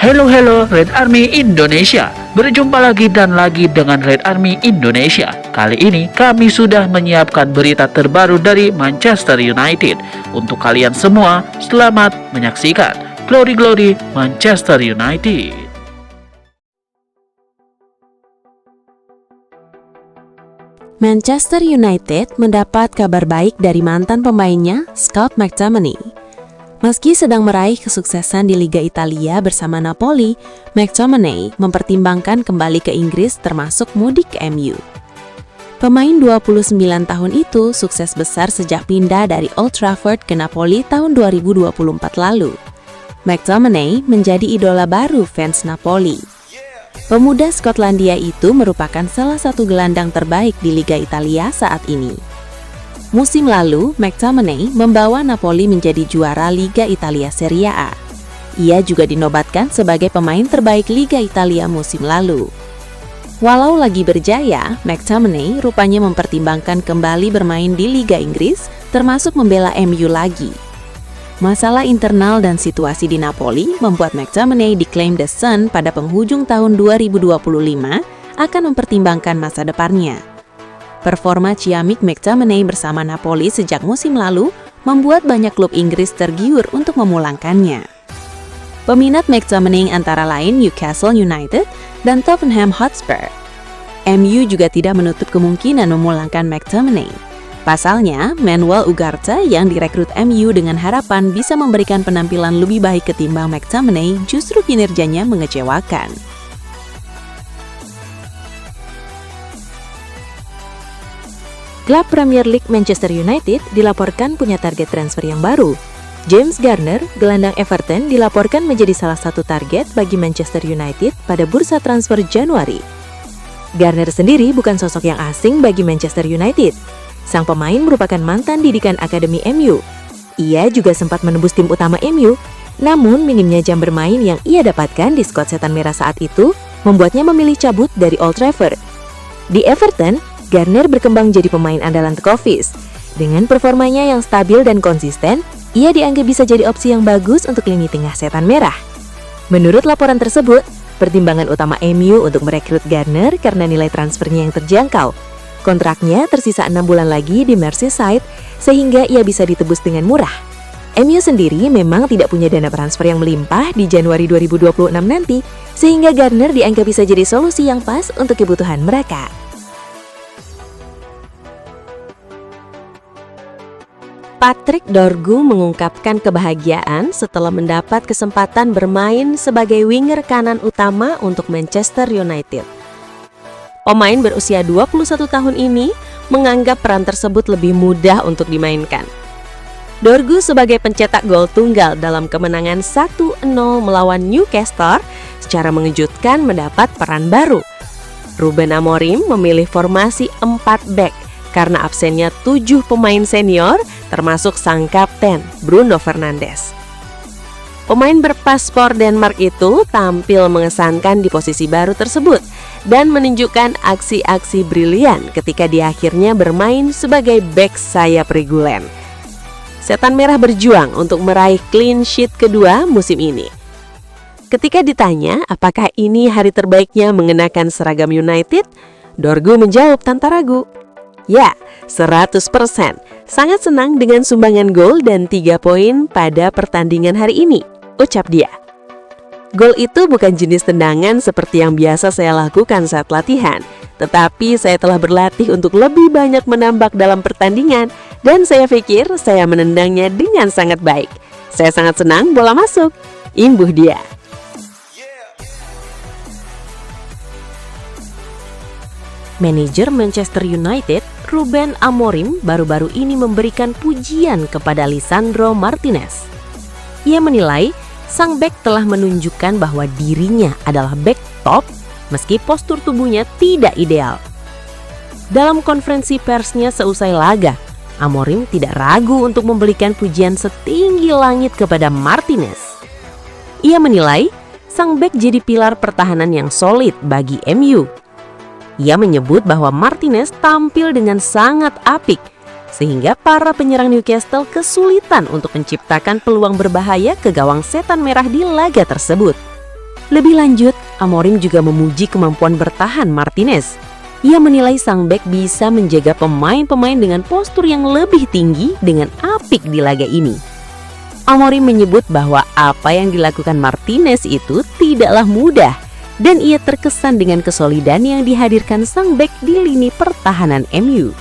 Hello Red Army Indonesia. Berjumpa lagi dan lagi dengan Red Army Indonesia. Kali ini kami sudah menyiapkan berita terbaru dari Manchester United. Untuk kalian semua, selamat menyaksikan Glory Glory Manchester United. Manchester United mendapat kabar baik dari mantan pemainnya, Scott McTominay. Meski sedang meraih kesuksesan di Liga Italia bersama Napoli, McTominay mempertimbangkan kembali ke Inggris termasuk mudik ke MU. Pemain 29 tahun itu sukses besar sejak pindah dari Old Trafford ke Napoli tahun 2024 lalu. McTominay menjadi idola baru fans Napoli. Pemuda Skotlandia itu merupakan salah satu gelandang terbaik di Liga Italia saat ini. Musim lalu, McTominay membawa Napoli menjadi juara Liga Italia Serie A. Ia juga dinobatkan sebagai pemain terbaik Liga Italia musim lalu. Walau lagi berjaya, McTominay rupanya mempertimbangkan kembali bermain di Liga Inggris, termasuk membela MU lagi. Masalah internal dan situasi di Napoli membuat McTominay diklaim The Sun pada penghujung tahun 2025 akan mempertimbangkan masa depannya. Performa ciamik McTominay bersama Napoli sejak musim lalu membuat banyak klub Inggris tergiur untuk memulangkannya. Peminat McTominay antara lain Newcastle United dan Tottenham Hotspur. MU juga tidak menutup kemungkinan memulangkan McTominay. Pasalnya, Manuel Ugarte yang direkrut MU dengan harapan bisa memberikan penampilan lebih baik ketimbang McTominay justru kinerjanya mengecewakan. Klub Premier League Manchester United dilaporkan punya target transfer yang baru. James Garner, gelandang Everton, dilaporkan menjadi salah satu target bagi Manchester United pada bursa transfer Januari. Garner sendiri bukan sosok yang asing bagi Manchester United. Sang pemain merupakan mantan didikan Akademi MU. Ia juga sempat menembus tim utama MU, namun minimnya jam bermain yang ia dapatkan di skuad Setan Merah saat itu membuatnya memilih cabut dari Old Trafford. Di Everton, Garner berkembang jadi pemain andalan tekofis. Dengan performanya yang stabil dan konsisten, ia dianggap bisa jadi opsi yang bagus untuk lini tengah Setan Merah. Menurut laporan tersebut, pertimbangan utama MU untuk merekrut Garner karena nilai transfernya yang terjangkau. Kontraknya tersisa 6 bulan lagi di Merseyside, sehingga ia bisa ditebus dengan murah. MU sendiri memang tidak punya dana transfer yang melimpah di Januari 2026 nanti, sehingga Garner dianggap bisa jadi solusi yang pas untuk kebutuhan mereka. Patrick Dorgu mengungkapkan kebahagiaan setelah mendapat kesempatan bermain sebagai winger kanan utama untuk Manchester United. Pemain berusia 21 tahun ini menganggap peran tersebut lebih mudah untuk dimainkan. Dorgu sebagai pencetak gol tunggal dalam kemenangan 1-0 melawan Newcastle secara mengejutkan mendapat peran baru. Ruben Amorim memilih formasi 4 back karena absennya 7 pemain senior termasuk sang kapten Bruno Fernandes. Pemain berpaspor Denmark itu tampil mengesankan di posisi baru tersebut dan menunjukkan aksi-aksi brilian ketika dia akhirnya bermain sebagai bek sayap reguler. Setan Merah berjuang untuk meraih clean sheet kedua musim ini. Ketika ditanya apakah ini hari terbaiknya mengenakan seragam United, Dorgu menjawab tanpa ragu. Ya, 100%. Sangat senang dengan sumbangan gol dan 3 poin pada pertandingan hari ini, ucap dia. Gol itu bukan jenis tendangan seperti yang biasa saya lakukan saat latihan, tetapi saya telah berlatih untuk lebih banyak menambak dalam pertandingan dan saya pikir saya menendangnya dengan sangat baik. Saya sangat senang bola masuk, imbuh dia. Manajer Manchester United, Ruben Amorim, baru-baru ini memberikan pujian kepada Lisandro Martinez. Ia menilai sang bek telah menunjukkan bahwa dirinya adalah bek top meski postur tubuhnya tidak ideal. Dalam konferensi persnya seusai laga, Amorim tidak ragu untuk memberikan pujian setinggi langit kepada Martinez. Ia menilai sang bek jadi pilar pertahanan yang solid bagi MU. Ia menyebut bahwa Martinez tampil dengan sangat apik, sehingga para penyerang Newcastle kesulitan untuk menciptakan peluang berbahaya ke gawang Setan Merah di laga tersebut. Lebih lanjut, Amorim juga memuji kemampuan bertahan Martinez. Ia menilai sang bek bisa menjaga pemain-pemain dengan postur yang lebih tinggi dengan apik di laga ini. Amorim menyebut bahwa apa yang dilakukan Martinez itu tidaklah mudah dan ia terkesan dengan kesolidan yang dihadirkan sang bek di lini pertahanan MU.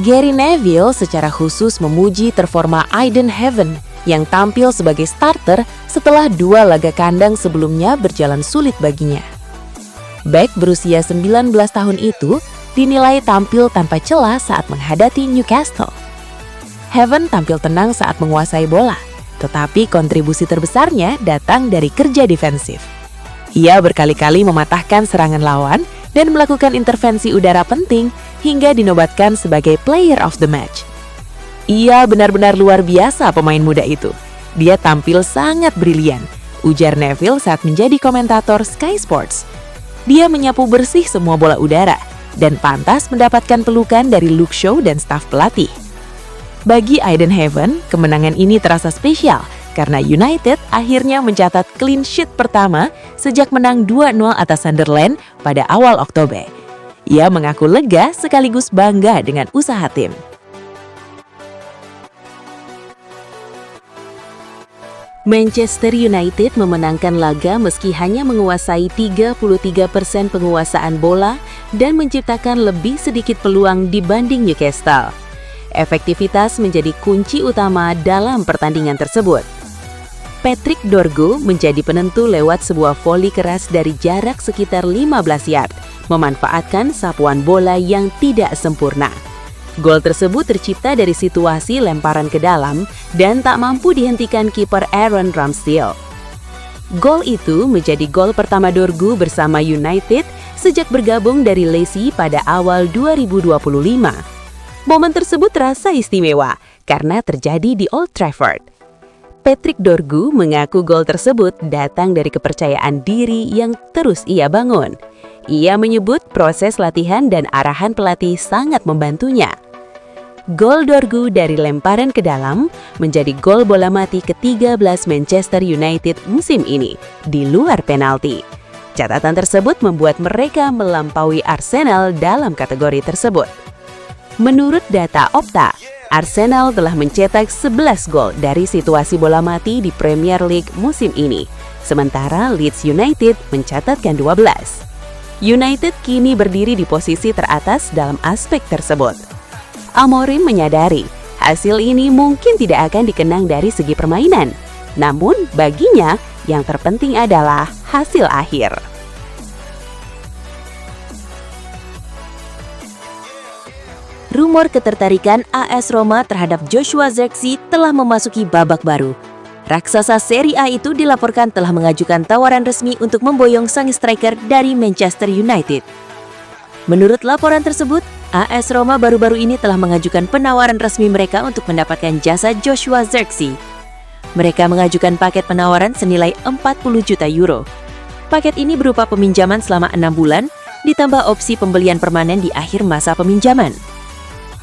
Gary Neville secara khusus memuji performa Aiden Heaven yang tampil sebagai starter setelah 2 laga kandang sebelumnya berjalan sulit baginya. Bek berusia 19 tahun itu dinilai tampil tanpa celah saat menghadapi Newcastle. Heaven tampil tenang saat menguasai bola, tetapi kontribusi terbesarnya datang dari kerja defensif. Ia berkali-kali mematahkan serangan lawan dan melakukan intervensi udara penting hingga dinobatkan sebagai player of the match. Ia benar-benar luar biasa pemain muda itu. Dia tampil sangat brilian, ujar Neville saat menjadi komentator Sky Sports. Dia menyapu bersih semua bola udara dan pantas mendapatkan pelukan dari Luke Shaw dan staf pelatih. Bagi Aiden Heaven, kemenangan ini terasa spesial karena United akhirnya mencatat clean sheet pertama sejak menang 2-0 atas Sunderland pada awal Oktober. Ia mengaku lega sekaligus bangga dengan usaha tim. Manchester United memenangkan laga meski hanya menguasai 33% penguasaan bola dan menciptakan lebih sedikit peluang dibanding Newcastle. Efektivitas menjadi kunci utama dalam pertandingan tersebut. Patrick Dorgu menjadi penentu lewat sebuah voli keras dari jarak sekitar 15 yard, memanfaatkan sapuan bola yang tidak sempurna. Gol tersebut tercipta dari situasi lemparan ke dalam dan tak mampu dihentikan kiper Aaron Ramsdale. Gol itu menjadi gol pertama Dorgu bersama United sejak bergabung dari Leicester pada awal 2025. Momen tersebut terasa istimewa karena terjadi di Old Trafford. Patrick Dorgu mengaku gol tersebut datang dari kepercayaan diri yang terus ia bangun. Ia menyebut proses latihan dan arahan pelatih sangat membantunya. Gol Dorgu dari lemparan ke dalam menjadi gol bola mati ke-13 Manchester United musim ini di luar penalti. Catatan tersebut membuat mereka melampaui Arsenal dalam kategori tersebut. Menurut data Opta, Arsenal telah mencetak 11 gol dari situasi bola mati di Premier League musim ini, sementara Leeds United mencatatkan 12. United kini berdiri di posisi teratas dalam aspek tersebut. Amorim menyadari hasil ini mungkin tidak akan dikenang dari segi permainan, namun baginya yang terpenting adalah hasil akhir. Rumor ketertarikan AS Roma terhadap Joshua Zirkzee telah memasuki babak baru. Raksasa Serie A itu dilaporkan telah mengajukan tawaran resmi untuk memboyong sang striker dari Manchester United. Menurut laporan tersebut, AS Roma baru-baru ini telah mengajukan penawaran resmi mereka untuk mendapatkan jasa Joshua Zirkzee. Mereka mengajukan paket penawaran senilai 40 juta euro. Paket ini berupa peminjaman selama 6 bulan, ditambah opsi pembelian permanen di akhir masa peminjaman.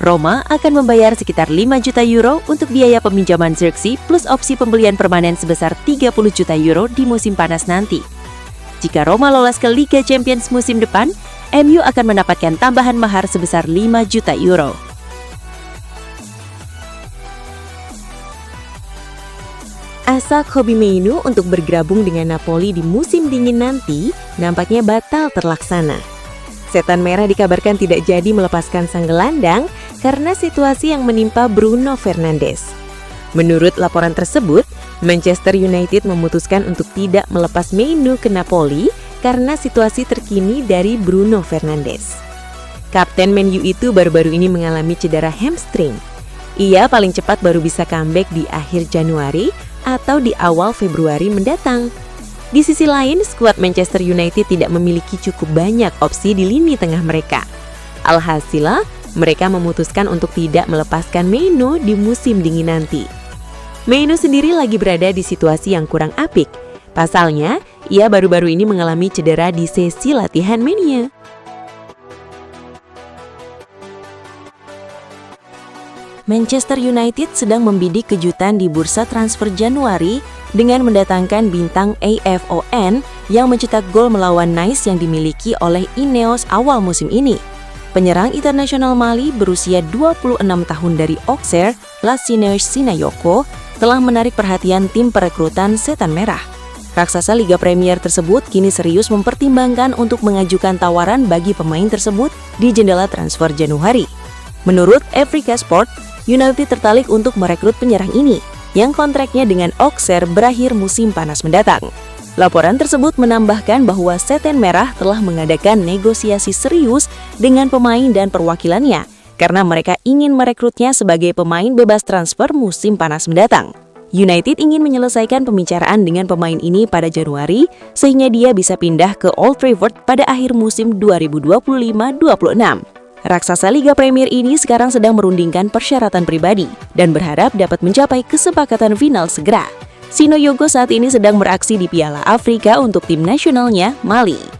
Roma akan membayar sekitar 5 juta euro untuk biaya peminjaman Zirkzee plus opsi pembelian permanen sebesar 30 juta euro di musim panas nanti. Jika Roma lolos ke Liga Champions musim depan, MU akan mendapatkan tambahan mahar sebesar 5 juta euro. Asa Kobbie Mainoo untuk bergabung dengan Napoli di musim dingin nanti nampaknya batal terlaksana. Setan Merah dikabarkan tidak jadi melepaskan sang gelandang karena situasi yang menimpa Bruno Fernandes. Menurut laporan tersebut, Manchester United memutuskan untuk tidak melepas Mainoo ke Napoli karena situasi terkini dari Bruno Fernandes. Kapten Man U itu baru-baru ini mengalami cedera hamstring. Ia paling cepat baru bisa comeback di akhir Januari atau di awal Februari mendatang. Di sisi lain, skuad Manchester United tidak memiliki cukup banyak opsi di lini tengah mereka. Alhasil, mereka memutuskan untuk tidak melepaskan Mainoo di musim dingin nanti. Mainoo sendiri lagi berada di situasi yang kurang apik. Pasalnya, ia baru-baru ini mengalami cedera di sesi latihan mania. Manchester United sedang membidik kejutan di bursa transfer Januari dengan mendatangkan bintang AFON yang mencetak gol melawan Nice yang dimiliki oleh Ineos awal musim ini. Penyerang internasional Mali berusia 26 tahun dari Auxerre, Lassina Sinayoko, telah menarik perhatian tim perekrutan Setan Merah. Raksasa Liga Premier tersebut kini serius mempertimbangkan untuk mengajukan tawaran bagi pemain tersebut di jendela transfer Januari. Menurut Africa Sport, United tertarik untuk merekrut penyerang ini, yang kontraknya dengan Auxerre berakhir musim panas mendatang. Laporan tersebut menambahkan bahwa Setan Merah telah mengadakan negosiasi serius dengan pemain dan perwakilannya, karena mereka ingin merekrutnya sebagai pemain bebas transfer musim panas mendatang. United ingin menyelesaikan pembicaraan dengan pemain ini pada Januari, sehingga dia bisa pindah ke Old Trafford pada akhir musim 2025-26. Raksasa Liga Premier ini sekarang sedang merundingkan persyaratan pribadi dan berharap dapat mencapai kesepakatan final segera. Sinayoko saat ini sedang beraksi di Piala Afrika untuk tim nasionalnya, Mali.